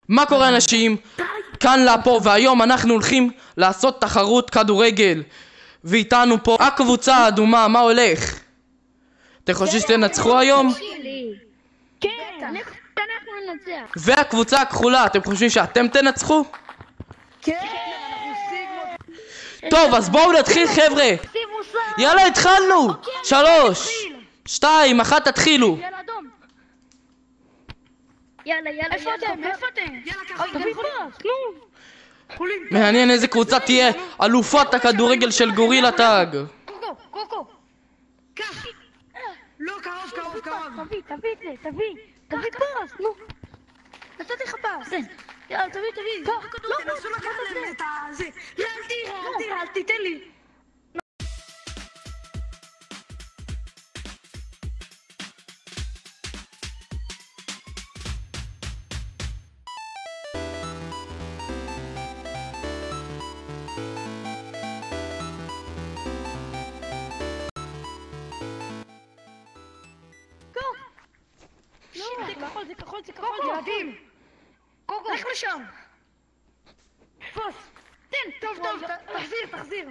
מה קורה אנשים? כאן לאפו, והיום אנחנו הולכים לעשות תחרות כדורגל. ואיתנו פה הקבוצה האדומה, מה הולך? אתם חושבים שתנצחו היום? כן, אנחנו ננצח. והקבוצה הכחולה, אתם חושבים שאתם תנצחו? כן. טוב, אז בואו נתחיל חבר'ה. יאללה, התחלנו. 3, 2, 1, תתחילו. יאללה אדום. יאללה. איפה אתם? מעניין איזה קבוצה תהיה אלופת הכדורגל של גורילה טאג. קוקו. לא, קרוב. תביא פס, נו. נתתי לך פס. יאללה, תביא. תנסו לקחת להם את הזה. אל תיתן לי. זה כחול. ילדים. קוקו. לך לשם. פס. תן. טוב, תחזיר.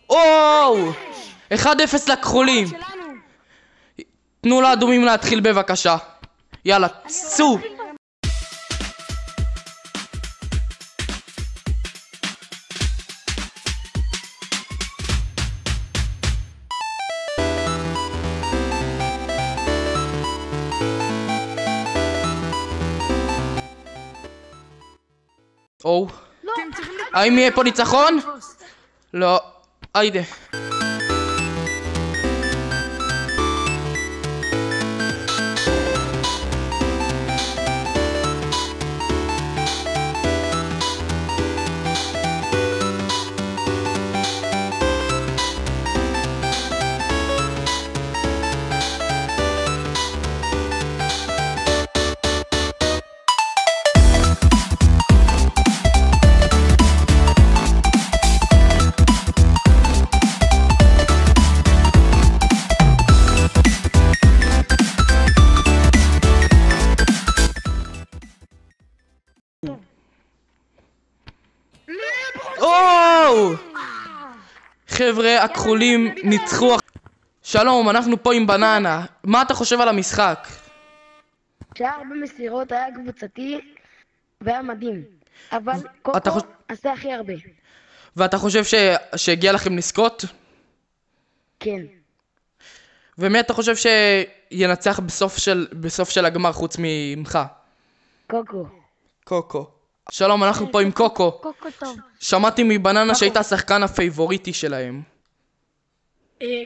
או! 1-0 לכחולים. שלנו. תנו לאדומים להתחיל בבקשה. יאללה, צאו. או, האם יהיה פה ניצחון? לא, היידה. חבר'ה, הכחולים ניצחו. שלום, אנחנו פה עם בננה. מה אתה חושב על המשחק? שהיה הרבה מסירות, היה קבוצתי והיה מדהים. אבל קוקו עשה הכי הרבה. ואתה חושב שהגיע לכם לזכות? כן. ומי אתה חושב שינצח בסוף של הגמר חוץ ממך? קוקו. שלום, אנחנו פה עם קוקו. קוקו טוב. שמעתי מבננה שהיית השחקן הפייבוריטי שלהם.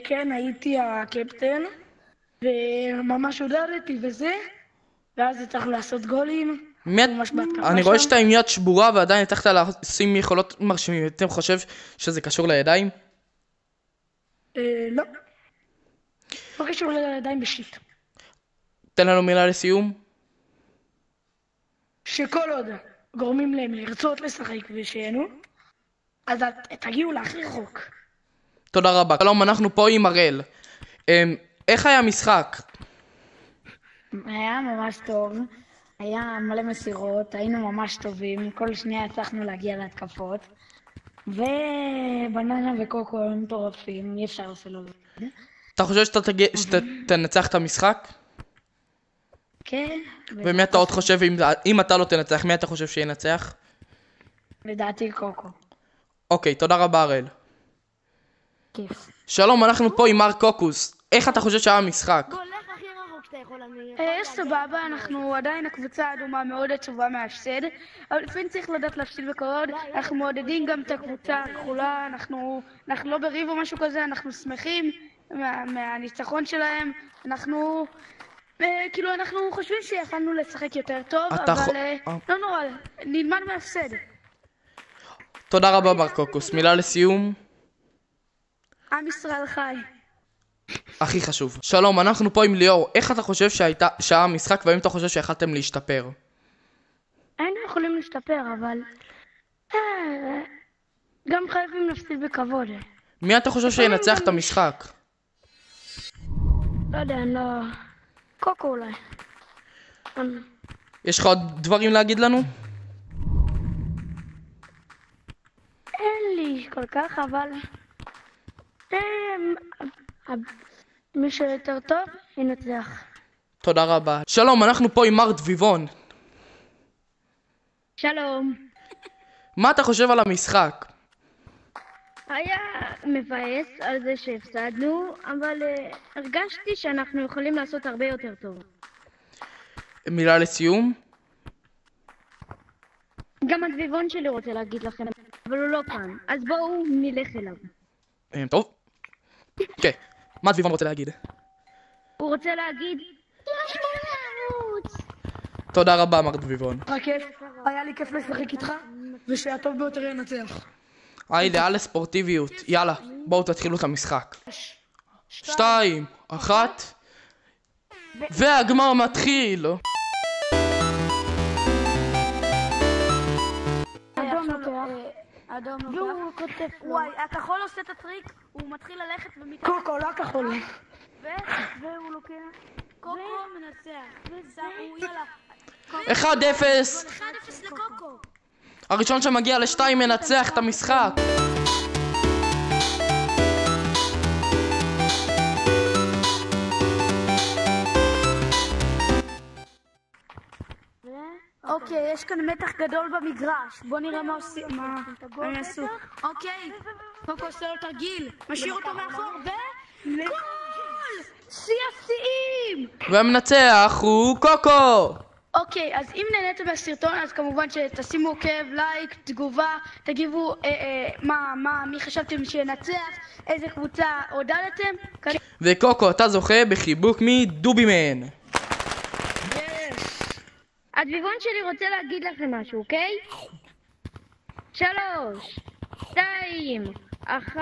כן, הייתי הקפטן, וממש הודדתי וזה, ואז הצלחנו לעשות גולים. אני רואה שאתה עם יד שבורה ועדיין הצלחת לשים יכולות מרשימים. אתם חושב שזה קשור לידיים? לא. לא קשור לידיים בשיט. תן לנו מילה לסיום. שכל עוד גורמים להם לרצות לשחק ושיינו, אז תגיעו להכי רחוק. תודה רבה. שלום, אנחנו פה עם הראל. איך היה המשחק? היה ממש טוב, היה מלא מסירות, היינו ממש טובים, כל שנייה הצלחנו להגיע להתקפות, ובננה וקוקו הם מטורפים, אי אפשר אפילו. אתה חושב שתנצח את המשחק? כן. ומי אתה עוד חושב, אם אתה לא תנצח, מי אתה חושב שינצח? לדעתי קוקו. אוקיי, תודה רבה הראל. כיף. שלום, אנחנו פה עם מר קוקוס. איך אתה חושב שהיה המשחק? הולך הכי רחוק שאתה יכול סבבה, אנחנו עדיין הקבוצה האדומה מאוד עצובה מההפסד, אבל לפעמים צריך לדעת להפסיד בכבוד. אנחנו מעודדים גם את הקבוצה הכחולה, אנחנו לא בריב או משהו כזה, אנחנו שמחים מהניצחון שלהם, אנחנו חושבים שיכולנו לשחק יותר טוב, אבל לא נורא, נלמד מההפסד. תודה רבה מר קוקוס, מילה לסיום. עם ישראל חי. הכי חשוב. שלום, אנחנו פה עם ליאור. איך אתה חושב שהיה המשחק, והאם אתה חושב שיכלתם להשתפר? היינו יכולים להשתפר, אבל גם חייבים להפסיד בכבוד. מי אתה חושב שינצח את המשחק? לא יודע, לא... קוקו אולי. יש לך עוד דברים להגיד לנו? אין לי כל כך, אבל... מי שיותר טוב, ינצח. תודה רבה. שלום, אנחנו פה עם מר דביבון. שלום. מה אתה חושב על המשחק? היה מבאס על זה שהפסדנו, אבל הרגשתי שאנחנו יכולים לעשות הרבה יותר טוב. מילה לסיום? גם הדביבון שלי רוצה להגיד לכם, אבל הוא לא כאן, אז בואו נלך אליו. טוב. כן, מה דביבון רוצה להגיד? הוא רוצה להגיד... יש לנו לערוץ! תודה רבה, מר דביבון. כיף, היה לי כיף לשחק איתך, ושהטוב ביותר ינצח. היידה, על הספורטיביות. יאללה, בואו תתחילו את המשחק. 2, 1, והגמר מתחיל! אדום והוא כותב לו. וואי, הכחול עושה את הטריק, הוא מתחיל ללכת קוקו, לא הכחול. והוא לוקח... קוקו מנצח. יאללה. 1-0! 1-0 לקוקו. הראשון שמגיע ל2 מנצח את המשחק. אוקיי, יש כאן מתח גדול במגרש. בוא נראה מה הם יעשו. אוקיי, קוקו עושה לו תרגיל, משאיר אותו מאחור גול! שיא השיאים! והמנצח הוא קוקו! אוקיי, אז אם נהניתם מהסרטון, אז כמובן שתשימו עוקב, לייק, תגובה, תגיבו מי חשבתם שינצח, איזה קבוצה עודדתם. וקוקו, אתה זוכה בחיבוק מדובימן. הדביבון שלי רוצה להגיד לכם משהו, אוקיי? 3, 2, 1...